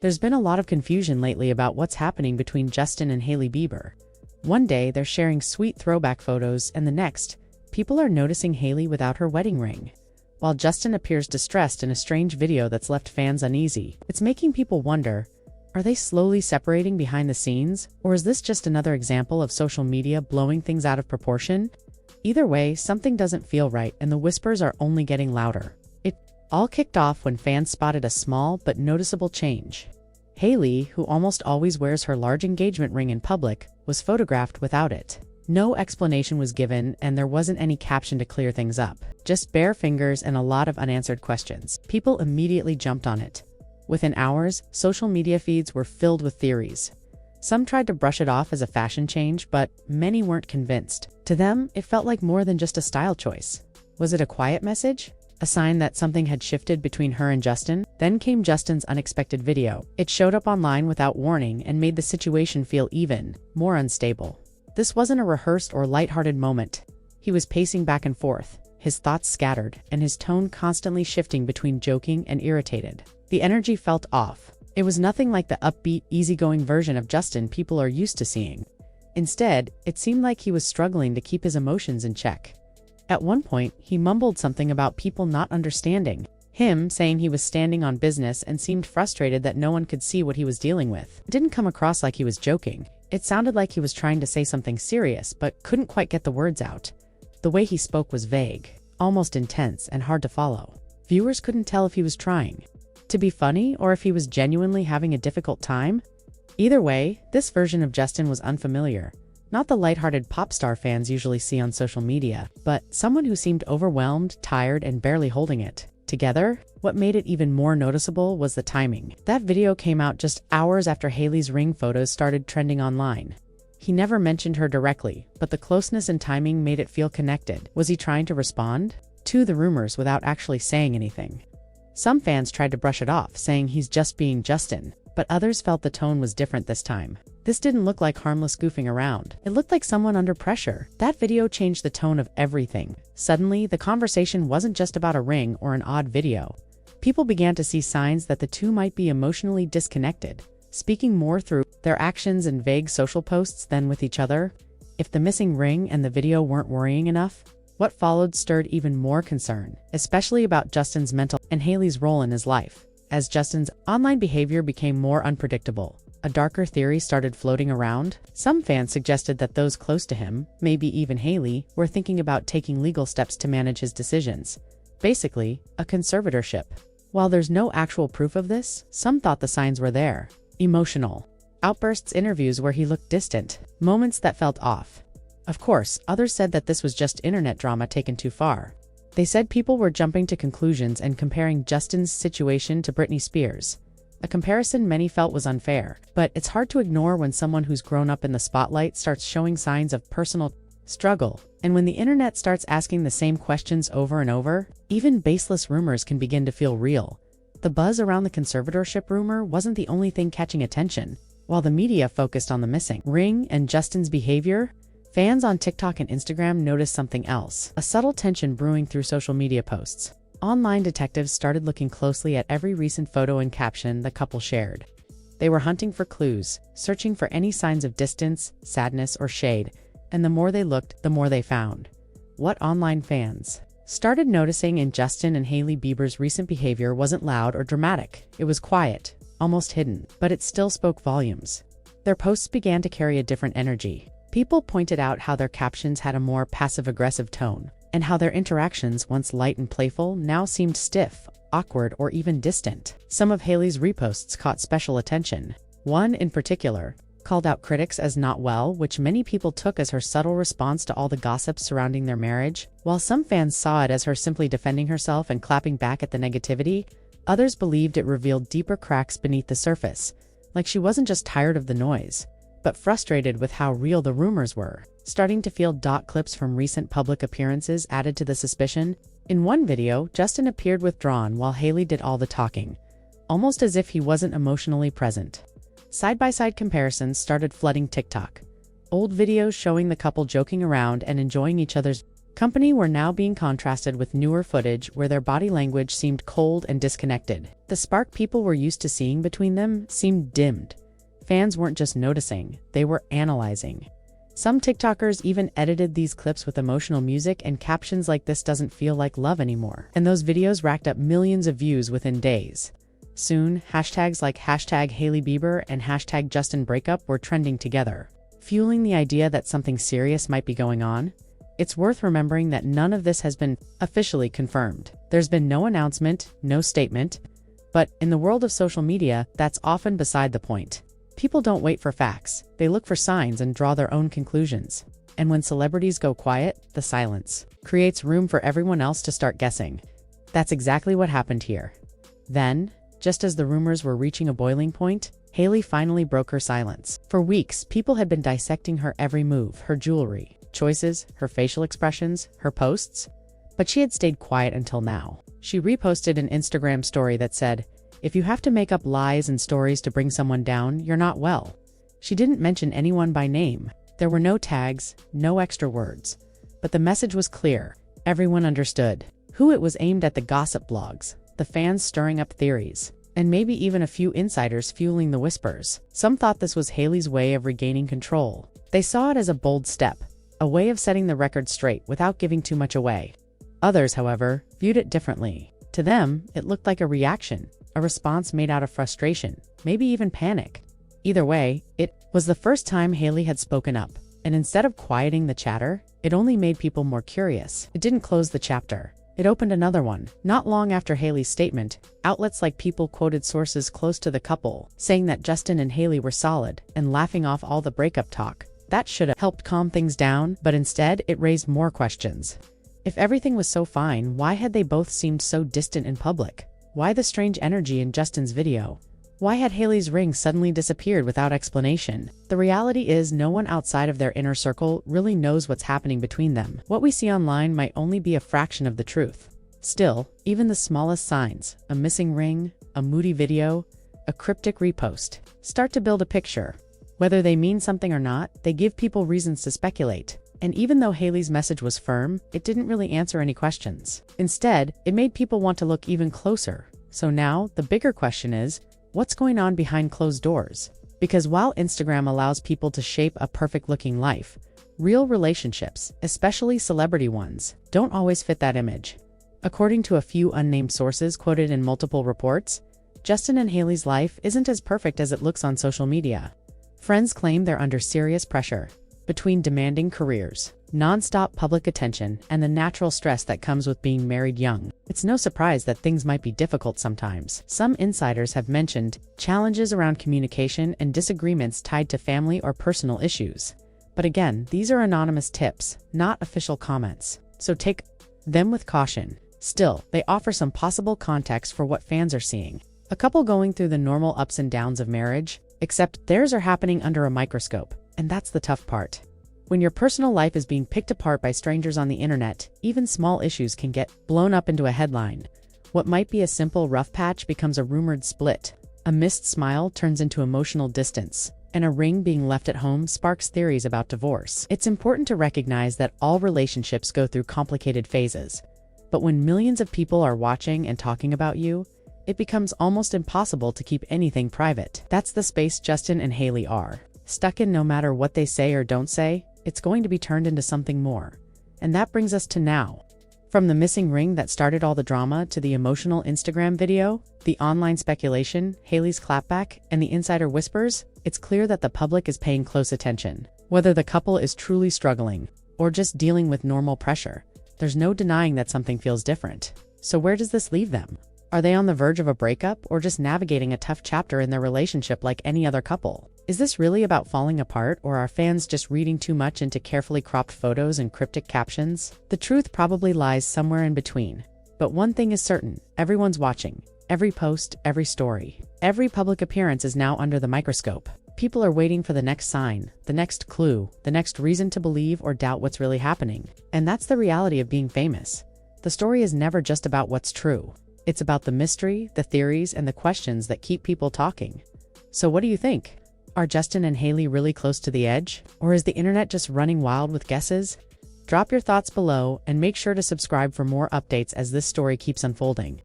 There's been a lot of confusion lately about what's happening between Justin and Hailey Bieber. One day, they're sharing sweet throwback photos, and the next, people are noticing Hailey without her wedding ring, while Justin appears distressed in a strange video that's left fans uneasy. It's making people wonder, are they slowly separating behind the scenes, or is this just another example of social media blowing things out of proportion? Either way, something doesn't feel right, and the whispers are only getting louder. It all kicked off when fans spotted a small but noticeable change. Hailey, who almost always wears her large engagement ring in public, was photographed without it. No explanation was given, and there wasn't any caption to clear things up. Just bare fingers and a lot of unanswered questions. People immediately jumped on it. Within hours, social media feeds were filled with theories. Some tried to brush it off as a fashion change, but many weren't convinced. To them, it felt like more than just a style choice. Was it a quiet message? A sign that something had shifted between her and Justin? Then came Justin's unexpected video. It showed up online without warning and made the situation feel even more unstable. This wasn't a rehearsed or lighthearted moment. He was pacing back and forth, his thoughts scattered, and his tone constantly shifting between joking and irritated. The energy felt off. It was nothing like the upbeat, easygoing version of Justin people are used to seeing. Instead, it seemed like he was struggling to keep his emotions in check. At one point, he mumbled something about people not understanding him, saying he was standing on business and seemed frustrated that no one could see what he was dealing with. It didn't come across like he was joking. It sounded like he was trying to say something serious, but couldn't quite get the words out. The way he spoke was vague, almost intense, and hard to follow. Viewers couldn't tell if he was trying to be funny or if he was genuinely having a difficult time. Either way, this version of Justin was unfamiliar. Not the lighthearted pop star fans usually see on social media, but someone who seemed overwhelmed, tired, and barely holding it together. What made it even more noticeable was the timing. That video came out just hours after Hailey's ring photos started trending online. He never mentioned her directly, but the closeness and timing made it feel connected. Was he trying to respond to the rumors without actually saying anything? Some fans tried to brush it off, saying he's just being Justin, but others felt the tone was different this time. This didn't look like harmless goofing around. It looked like someone under pressure. That video changed the tone of everything. Suddenly, the conversation wasn't just about a ring or an odd video. People began to see signs that the two might be emotionally disconnected, speaking more through their actions and vague social posts than with each other. If the missing ring and the video weren't worrying enough, what followed stirred even more concern, especially about Justin's mental and Hailey's role in his life. As Justin's online behavior became more unpredictable, a darker theory started floating around. Some fans suggested that those close to him, maybe even Hailey, were thinking about taking legal steps to manage his decisions. Basically, a conservatorship. While there's no actual proof of this, some thought the signs were there. Emotional outbursts, interviews where he looked distant, moments that felt off. Of course, others said that this was just internet drama taken too far. They said people were jumping to conclusions and comparing Justin's situation to Britney Spears. A comparison many felt was unfair, but it's hard to ignore when someone who's grown up in the spotlight starts showing signs of personal struggle. And when the internet starts asking the same questions over and over, even baseless rumors can begin to feel real. The buzz around the conservatorship rumor wasn't the only thing catching attention. While the media focused on the missing ring and Justin's behavior, fans on TikTok and Instagram noticed something else, a subtle tension brewing through social media posts. Online detectives started looking closely at every recent photo and caption the couple shared. They were hunting for clues, searching for any signs of distance, sadness, or shade, and the more they looked, the more they found. What online fans started noticing in Justin and Hailey Bieber's recent behavior wasn't loud or dramatic. It was quiet, almost hidden, but it still spoke volumes. Their posts began to carry a different energy. People pointed out how their captions had a more passive-aggressive tone, and how their interactions, once light and playful, now seemed stiff, awkward, or even distant. Some of Hailey's reposts caught special attention. One, in particular, called out critics as not well, which many people took as her subtle response to all the gossip surrounding their marriage. While some fans saw it as her simply defending herself and clapping back at the negativity, others believed it revealed deeper cracks beneath the surface, like she wasn't just tired of the noise, but frustrated with how real the rumors were. Starting to feel clips from recent public appearances added to the suspicion. In one video, Justin appeared withdrawn while Hailey did all the talking, almost as if he wasn't emotionally present. Side-by-side comparisons started flooding TikTok. Old videos showing the couple joking around and enjoying each other's company were now being contrasted with newer footage where their body language seemed cold and disconnected. The spark people were used to seeing between them seemed dimmed. Fans weren't just noticing, they were analyzing. Some TikTokers even edited these clips with emotional music and captions like "This doesn't feel like love anymore." And those videos racked up millions of views within days. Soon, hashtags like #Hailey Bieber and #Justin Breakup were trending together, fueling the idea that something serious might be going on. It's worth remembering that none of this has been officially confirmed. There's been no announcement, no statement. But in the world of social media, that's often beside the point. People don't wait for facts, they look for signs and draw their own conclusions. And when celebrities go quiet, the silence creates room for everyone else to start guessing. That's exactly what happened here. Then, just as the rumors were reaching a boiling point, Hailey finally broke her silence. For weeks, people had been dissecting her every move, her jewelry, choices, her facial expressions, her posts. But she had stayed quiet until now. She reposted an Instagram story that said, "If you have to make up lies and stories to bring someone down, you're not well." She didn't mention anyone by name. There were no tags, no extra words. But the message was clear. Everyone understood. Who it was aimed at: the gossip blogs, the fans stirring up theories, and maybe even a few insiders fueling the whispers. Some thought this was Hailey's way of regaining control. They saw it as a bold step, a way of setting the record straight without giving too much away. Others, however, viewed it differently. To them, it looked like a reaction, a response made out of frustration, maybe even panic. Either way, it was the first time Hailey had spoken up, and instead of quieting the chatter, it only made people more curious. It didn't close the chapter. It opened another one. Not long after Hailey's statement, outlets like People quoted sources close to the couple, saying that Justin and Hailey were solid, and laughing off all the breakup talk. That should have helped calm things down, but instead, it raised more questions. If everything was so fine, why had they both seemed so distant in public? Why the strange energy in Justin's video? Why had Hailey's ring suddenly disappeared without explanation? The reality is, no one outside of their inner circle really knows what's happening between them. What we see online might only be a fraction of the truth. Still, even the smallest signs, a missing ring, a moody video, a cryptic repost, start to build a picture. Whether they mean something or not, they give people reasons to speculate. And even though Hailey's message was firm, it didn't really answer any questions. Instead, it made people want to look even closer. So now, the bigger question is, what's going on behind closed doors? Because while Instagram allows people to shape a perfect-looking life, real relationships, especially celebrity ones, don't always fit that image. According to a few unnamed sources quoted in multiple reports, Justin and Hailey's life isn't as perfect as it looks on social media. Friends claim they're under serious pressure. Between demanding careers, non-stop public attention, and the natural stress that comes with being married young, it's no surprise that things might be difficult sometimes. Some insiders have mentioned challenges around communication and disagreements tied to family or personal issues. But again, these are anonymous tips, not official comments, so take them with caution. Still, they offer some possible context for what fans are seeing. A couple going through the normal ups and downs of marriage, except theirs are happening under a microscope. And that's the tough part. When your personal life is being picked apart by strangers on the internet, even small issues can get blown up into a headline. What might be a simple rough patch becomes a rumored split. A missed smile turns into emotional distance, and a ring being left at home sparks theories about divorce. It's important to recognize that all relationships go through complicated phases. But when millions of people are watching and talking about you, it becomes almost impossible to keep anything private. That's the space Justin and Hailey are stuck in. No matter what they say or don't say, it's going to be turned into something more. And that brings us to now. From the missing ring that started all the drama to the emotional Instagram video, the online speculation, Hailey's clapback, and the insider whispers, it's clear that the public is paying close attention. Whether the couple is truly struggling or just dealing with normal pressure, there's no denying that something feels different. So where does this leave them? Are they on the verge of a breakup or just navigating a tough chapter in their relationship like any other couple? Is this really about falling apart, or are fans just reading too much into carefully cropped photos and cryptic captions? The truth probably lies somewhere in between. But one thing is certain, everyone's watching. Every post, every story, every public appearance is now under the microscope. People are waiting for the next sign, the next clue, the next reason to believe or doubt what's really happening. And that's the reality of being famous. The story is never just about what's true. It's about the mystery, the theories, and the questions that keep people talking. So what do you think? Are Justin and Hailey really close to the edge? Or is the internet just running wild with guesses? Drop your thoughts below and make sure to subscribe for more updates as this story keeps unfolding.